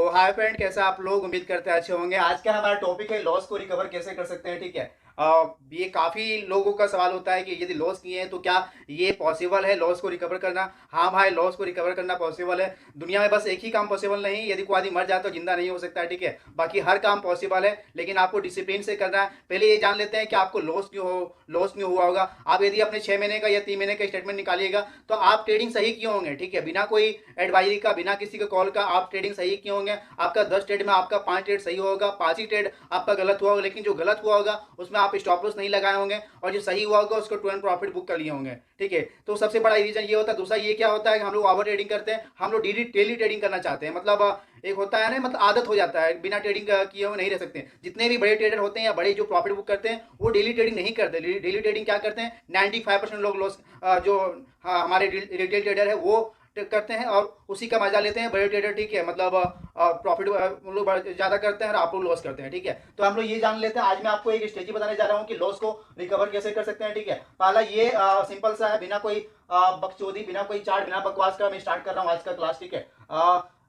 तो hi friend, कैसे आप लोग? उम्मीद करते हैं अच्छे होंगे। आज का हमारा टॉपिक है लॉस को रिकवर कैसे कर सकते हैं। ठीक है। ये काफ़ी लोगों का सवाल होता है कि यदि लॉस किए हैं तो क्या ये पॉसिबल है लॉस को रिकवर करना? हाँ भाई, लॉस को रिकवर करना पॉसिबल है। दुनिया में बस एक ही काम पॉसिबल नहीं, यदि कोई आदमी मर जाए तो जिंदा नहीं हो सकता है। ठीक है, बाकी हर काम पॉसिबल है, लेकिन आपको डिसिप्लिन से करना है। पहले ये जान लेते हैं कि आपको लॉस क्यों हुआ होगा। आप यदि अपने 6 महीने का या 3 महीने का स्टेटमेंट निकालिएगा तो आप ट्रेडिंग सही क्यों होंगे। ठीक है, बिना कोई एडवाइजरी का, बिना किसी के कॉल का आप ट्रेडिंग सही क्यों होंगे। आपका 10 ट्रेड में आपका 5 ट्रेड सही होगा, 5 ही ट्रेड आपका गलत हुआ होगा। लेकिन जो गलत हुआ होगा उसमें आप स्टॉप लॉस नहीं लगाए होंगे, और जो सही हुआ होगा उसको 12 प्रॉफिट बुक कर लिए होंगे। ठीक है, तो सबसे बड़ा रीजन ये होता है। दूसरा ये क्या होता है कि हम लोग ओवर ट्रेडिंग करते हैं। हम लोग डेली ट्रेडिंग करना चाहते हैं, मतलब एक होता है ना, मतलब आदत हो जाता है, बिना ट्रेडिंग किए हुए नहीं रह सकते। जितने भी बड़े ट्रेडर होते हैं या बड़े जो प्रॉफिट बुक करते हैं वो डेली ट्रेडिंग नहीं करते। डेली ट्रेडिंग क्या करते हैं, 95% लोग लॉस, जो हमारे रिटेल ट्रेडर है वो करते हैं और उसी का मजा लेते हैं बड़े ट्रेडर। ठीक है, मतलब प्रॉफिट हम लोग ज़्यादा करते हैं और आप लोग लॉस करते हैं। ठीक है, तो हम लोग ये जान लेते हैं। आज मैं आपको एक स्ट्रेटेजी बताने जा रहा हूँ कि लॉस को रिकवर कैसे कर सकते हैं। ठीक है, पहला ये सिंपल सा है, बिना कोई बकचोदी, बिना कोई चार्ट, बिना बकवास का मैं स्टार्ट कर रहा हूँ आज का क्लास। ठीक है,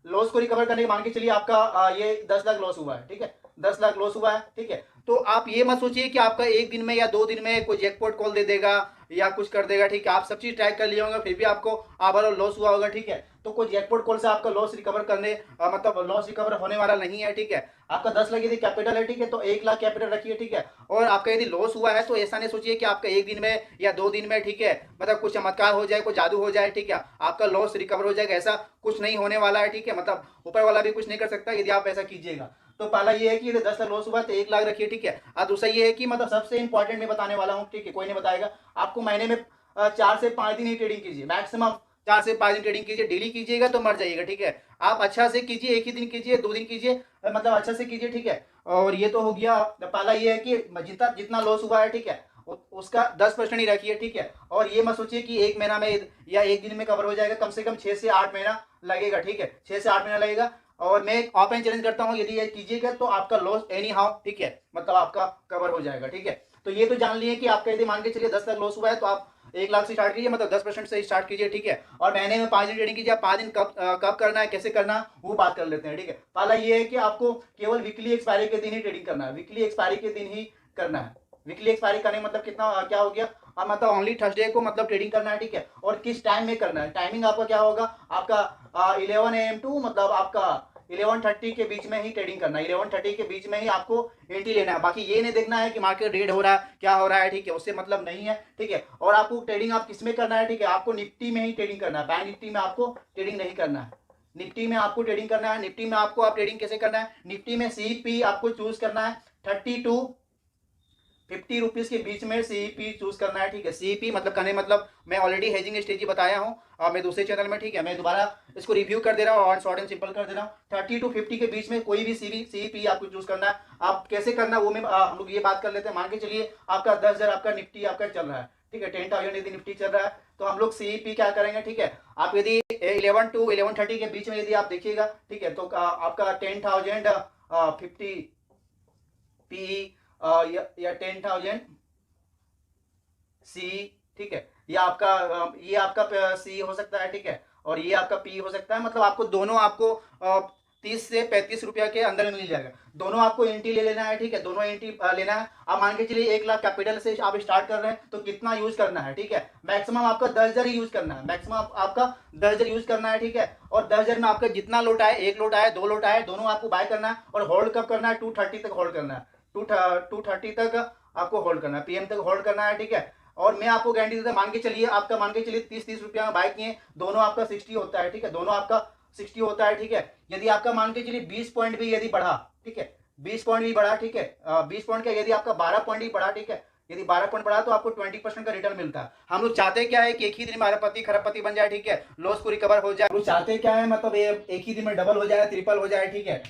लॉस को रिकवर करने के मान के चलिए आपका ये 10 लाख लॉस हुआ है। ठीक है, 10 लाख लॉस हुआ है। ठीक है, तो आप ये मत सोचिए कि आपका एक दिन में या 2 दिन में कोई जैकपॉट कॉल दे देगा या कुछ कर देगा। ठीक है, आप सब चीज ट्रैक कर लिए होंगे, फिर भी आपको ओवरऑल लॉस हुआ होगा। ठीक है, तो कोई जैकपॉट कॉल से आपका लॉस रिकवर करने मतलब लॉस रिकवर होने वाला नहीं है। ठीक है, आपका 10 लाख यदि कैपिटल है, ठीक है, तो 1 लाख कैपिटल रखिए। ठीक है, और आपका यदि लॉस हुआ है तो ऐसा नहीं सोचिए कि आपका एक दिन में या 2 दिन में, ठीक है, मतलब कुछ चमत्कार हो जाए, कोई जादू हो जाए। ठीक है, आपका लॉस रिकवर हो जाएगा, ऐसा कुछ नहीं होने वाला है। ठीक है, मतलब ऊपर वाला भी कुछ नहीं कर सकता यदि आप ऐसा कीजिएगा। तो पहला ये है कि यदि 10 लाख लॉस हुआ तो 1 लाख रखिए। ठीक है, और दूसरा ये है कि मतलब सबसे इंपॉर्टेंट मैं बताने वाला हूँ, ठीक है, कोई नहीं बताएगा आपको। महीने में 4 से 5 दिन ही ट्रेडिंग कीजिए, मैक्सिमम 4 से 5 दिन ट्रेडिंग कीजिए। डेली कीजिएगा तो मर जाइएगा। ठीक है, आप अच्छा से कीजिए, एक ही दिन कीजिए, 2 दिन कीजिए, मतलब अच्छा से कीजिए। ठीक है, और ये तो हो गया। पहला ये है कि जितना जितना लॉस हुआ है, ठीक है, उसका 10% ही रखिए। ठीक है, और ये मत सोचिए कि एक महीना में या एक दिन में कवर हो जाएगा, कम से कम 6 से 8 महीना लगेगा। ठीक है, 6 से 8 महीना लगेगा। और मैं ऑफलाइन चैलेंज करता हूँ, यदि ये कीजिएगा तो आपका लॉस एनी हाउ, ठीक है, मतलब आपका कवर हो जाएगा। ठीक है, तो ये तो जान लिए कि आपका यदि मान के चलिए 10 लाख लॉस हुआ है तो आप 1 लाख से स्टार्ट कीजिए, मतलब 10% से स्टार्ट कीजिए। ठीक है, और महीने में 5 दिन ट्रेडिंग कीजिए। आप 5 दिन कब करना है, कैसे करना है, वो बात कर लेते हैं। ठीक है, पहला ये है कि आपको केवल वीकली एक्सपायरी के दिन ही ट्रेडिंग करना है, वीकली एक्सपायरी के दिन ही करना है। वीकली एक्सपायरी करने मतलब कितना क्या हो गया, मतलब ओनली थर्सडे को मतलब ट्रेडिंग करना है। ठीक है, और किस टाइम में करना है, टाइमिंग आपका क्या होगा, आपका 11 AM टू मतलब आपका 11:30 के बीच में ही ट्रेडिंग करना है। 11:30 के बीच में ही आपको एंट्री लेना है। बाकी ये नहीं देखना है कि मार्केट रेड हो रहा है, क्या हो रहा है। ठीक है, उससे मतलब नहीं है। ठीक है, और आपको ट्रेडिंग आप किस में करना है, ठीक है, आपको निफ्टी में ही ट्रेडिंग करना है, बैंक निफ्टी में आपको ट्रेडिंग नहीं करना है। निफ्टी में आपको ट्रेडिंग करना है। निफ्टी में आपको आप ट्रेडिंग कैसे करना है, निफ्टी में सीपी आपको चूज करना है 30 to 50 रुपीज के बीच में सीईपी चूज करना है। ठीक है, सीईपी मतलब करने मतलब मैं ऑलरेडी हेजिंग स्ट्रेटजी बताया हूँ मैं दूसरे चैनल में। ठीक है, मैं दोबारा इसको रिव्यू कर दे रहा हूँ और शॉर्ट एंड सिंपल कर दे रहा हूँ। 30 to 50 के बीच में कोई भी सीईपी आपको चूज करना है। आप कैसे करना वो मैं हम लोग ये बात कर लेते हैं। मान के चलिए आपका 10,000 आपका निफ्टी आपका चल रहा है। ठीक है, 10,000 यदि निफ्टी चल रहा है तो हम लोग सीईपी क्या करेंगे। ठीक है, आप यदि 11 to 11:30 के बीच में यदि आप देखिएगा, ठीक है, तो आपका 10,050 पी या 10,000 सी, ठीक है, ये आपका सी हो सकता है। ठीक है, और ये आपका पी हो सकता है, मतलब आपको दोनों आपको 30 से 35 रुपया के अंदर में मिल जाएगा। दोनों आपको एंट्री ले लेना है। ठीक है, दोनों एंट्री लेना है। आप मान के चलिए 1 लाख कैपिटल से आप स्टार्ट कर रहे हैं तो कितना यूज करना है, ठीक है, मैक्सिमम आपका 10,000 ही यूज करना है, मैक्सिमम आपका 10,000 यूज करना है। ठीक है, और 10,000 में आपका जितना लोट आए, 1 लोट आए, 2 लोट आए, दोनों आपको बाय करना है। और होल्ड कब करना है, 2:30 तक होल्ड करना है। 2:30 तक आपको होल्ड करना है, पीएम तक होल्ड करना है। ठीक है, और मैं आपको गारंटी देता मान के चलिए आपका, मान के चलिए 30-30 रुपया में बाय किए, दोनों आपका 60 होता है। ठीक है, दोनों आपका 60 होता है। ठीक है, यदि आपका मान के चलिए 20 पॉइंट भी यदि बढ़ा, ठीक है, 20 पॉइंट भी बढ़ा, ठीक है, 20 पॉइंट का यदि आपका 12 पॉइंट भी बढ़ा, ठीक है, यदि 12 पॉइंट बढ़ा तो आपको 20% का रिटर्न मिलता है। हम लोग चाहते क्या है कि एक ही दिन में अरबपति खरबपति बन जाए। ठीक है, लॉस को रिकवर हो जाए। हम लोग चाहते क्या है, मतलब ये एक ही दिन में डबल हो जाए, ट्रिपल हो जाए। ठीक है,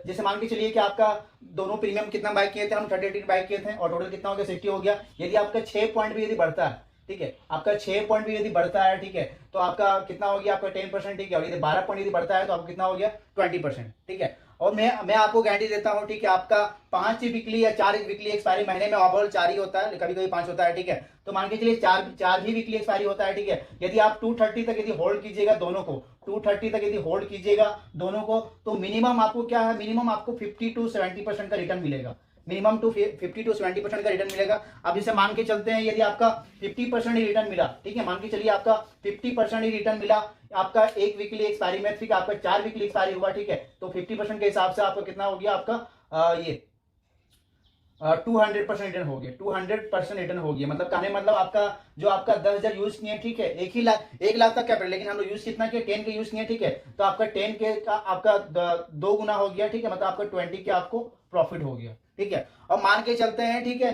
जैसे मान के चलिए कि आपका दोनों प्रीमियम कितना बाय किए थे, हम 38 बाय किए थे और टोटल कितना हो गया, 60 हो गया। यदि आपका 6 पॉइंट भी यदि बढ़ता है, ठीक है, आपका 6 पॉइंट भी यदि बढ़ता है, ठीक है, तो आपका कितना हो गया, आपका 10%। ठीक है, और यदि 12 पॉइंट यदि बढ़ता है तो आपको कितना हो गया, 20%। ठीक है, और मैं आपको गारंटी देता हूँ, ठीक है, आपका 5 वीकली या 4 वीकली एक्सपायरी, महीने में ओवरऑल 4 ही होता है, कभी कभी 5 होता है, ठीक है। तो मान के चलिए 4 ही वीकली एक्सपायरी होता है, ठीक है। यदि आप 230 तक यदि होल्ड कीजिएगा दोनों को, 230 तक यदि होल्ड कीजिएगा दोनों को, तो मिनिमम आपको क्या है, मिनिमम आपको 50 to 70% का रिटर्न मिलेगा, मिनिमम 50 to 70% का रिटर्न मिलेगा। अब जैसे मान के चलते हैं यदि आपका 50% ही रिटर्न मिला, ठीक है, मान के चलिए आपका 50% ही रिटर्न मिला, आपका 1 वीकली एक्सपायरी में, ठीक है, आपका 4 वीकली एक्सपायरी हुआ, ठीक है, तो 50% के हिसाब से आपका कितना हो गया, आपका ये 200% रिटर्न हो गया, 200% रिटर्न हो गया। मतलब कहने मतलब आपका जो आपका 10,000 यूज किए, ठीक है, 1 लाख तक कैपिटल, लेकिन हम लोग यूज कितना किया, 10 के यूज किए, ठीक है, तो आपका 10 के का आपका 2 गुना हो गया, ठीक है, मतलब आपका 20 के आपको प्रॉफिट हो गया, ठीक है। और मान के चलते हैं, ठीक है,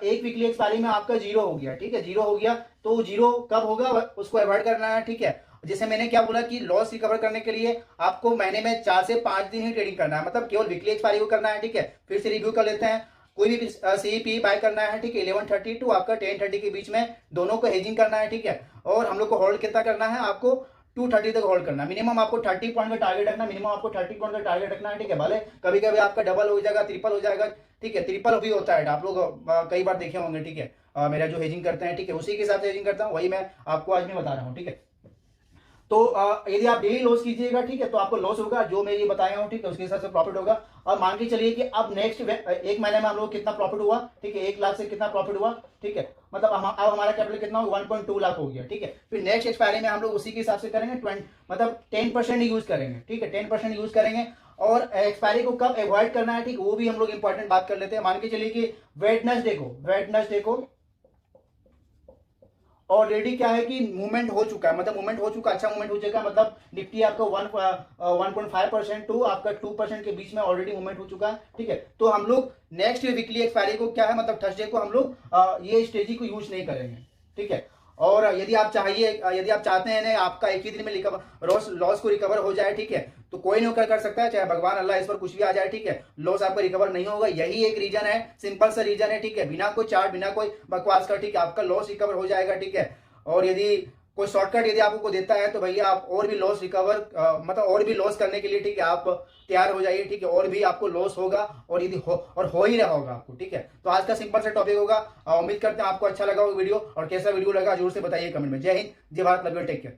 1 वीकली एक्सपायरी में आपका जीरो हो गया, ठीक है, जीरो हो गया, तो जीरो कब होगा उसको अवॉइड करना है, ठीक है। जैसे मैंने क्या बोला कि लॉस रिकवर करने के लिए आपको महीने में 4 से 5 दिन ही ट्रेडिंग करना है, मतलब केवल वीकली एक्सपायरी को करना है, ठीक है। फिर से रिव्यू कर लेते हैं, कोई भी सीईपी बाय करना है, ठीक है, 11:30 टू आपका 10:30 के बीच में दोनों को हेजिंग करना है, ठीक है। और हम लोग को होल्ड कितना करना है, आपको 230 तक होल्ड करना है, मिनिमम आपको 30 पॉइंट का टारगेट रखना, मिनिमम आपको 30 पॉइंट का टारगेट रखना है, ठीक है। भले कभी कभी आपका डबल हो जाएगा, ट्रिपल हो जाएगा, ठीक है, ट्रिपल भी होता है, आप लोग कई बार देखे होंगे, ठीक है। मेरा जो हेजिंग करते हैं, ठीक है, उसी के साथ हेजिंग करता हूँ, वही मैं आपको आज में बता रहा हूँ, ठीक है। तो यदि आप डेली लॉस कीजिएगा, ठीक है, तो आपको लॉस होगा, जो मैं ये बताया हूँ, ठीक है, उसके हिसाब से प्रॉफिट होगा। और मान के चलिए कि अब नेक्स्ट 1 महीने में हम लोग कितना प्रॉफिट हुआ, ठीक है, 1 लाख से कितना प्रॉफिट हुआ, ठीक है, मतलब अब हमारा कैपिटल कितना होगा, 1.2 लाख हो गया, ठीक है। फिर नेक्स्ट एक्सपायरी में हम लोग उसी के हिसाब से करेंगे, 20 मतलब 10% यूज करेंगे, ठीक है, 10% यूज करेंगे। और एक्सपायरी को कब अवॉइड करना है, ठीक, वो भी हम लोग इंपॉर्टेंट बात कर लेते हैं। मान के चलिए कि वेडनेसडे को ऑलरेडी क्या है कि मूवमेंट हो चुका है, मतलब मूवमेंट हो चुका, अच्छा मूवमेंट हो चुका, मतलब निफ्टी आपका 1.5% टू आपका 2% के बीच में ऑलरेडी मूवमेंट हो चुका है, ठीक है। तो हम लोग नेक्स्ट वीकली एक्सपायरी को क्या है, मतलब थर्सडे को हम लोग ये स्ट्रेटजी को यूज नहीं करेंगे, ठीक है। और यदि आप चाहते हैं ना आपका एक ही दिन में लॉस को रिकवर हो जाए, ठीक है, तो कोई नहीं कर सकता है, चाहे भगवान अल्लाह इस पर कुछ भी आ जाए, ठीक है, लॉस आपका रिकवर नहीं होगा। यही एक रीजन है, सिंपल सा रीजन है, ठीक है, बिना कोई चार्ट, बिना कोई बकवास का, ठीक है, आपका लॉस रिकवर हो जाएगा, ठीक है। और यदि कोई शॉर्टकट यदि आपको देता है तो भैया आप और भी लॉस रिकवर मतलब और भी लॉस करने के लिए, ठीक है, आप तैयार हो जाइए, ठीक है, और भी आपको लॉस होगा, और यदि हो ही रहा होगा आपको, ठीक है। तो आज का सिंपल सा टॉपिक होगा, उम्मीद करते हैं आपको अच्छा लगा होगा वीडियो, और कैसा वीडियो लगा जरूर से बताइए कमेंट में। जय हिंद, जय Bharat, love you, take care.